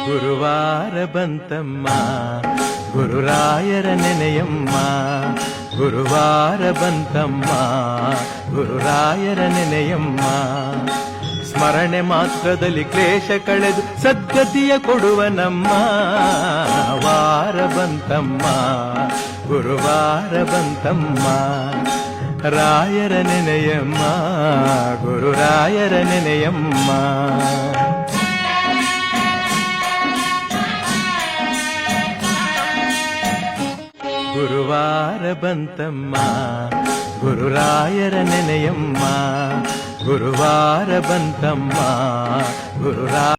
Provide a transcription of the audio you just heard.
ಗುರುವಾರ ಬಂತಮ್ಮ ಗುರುರಾಯರ ನೆನೆಯಮ್ಮ, ಗುರುವಾರ ಬಂತಮ್ಮ ಗುರುರಾಯರ ನೆನೆಯಮ್ಮ. ಸ್ಮರಣೆ ಮಾತ್ರದಲ್ಲಿ ಕ್ಲೇಶ ಕಳೆದು ಸದ್ಗತಿಯ ಕೊಡುವ ನಮ್ಮ ವಾರ ಬಂತಮ್ಮ ಗುರುವಾರ ಬಂತಮ್ಮ. ರಾಯರ ನೆನೆಯಮ್ಮ ಗುರುರಾಯರ ನೆನೆಯಮ್ಮ. ಗುರುವಾರ ಬಂತಮ್ಮ ಗುರುರಾಯರ ನೆನೆಯಮ್ಮ, ಗುರುವಾರ ಬಂತಮ್ಮ ಗುರುರಾಯ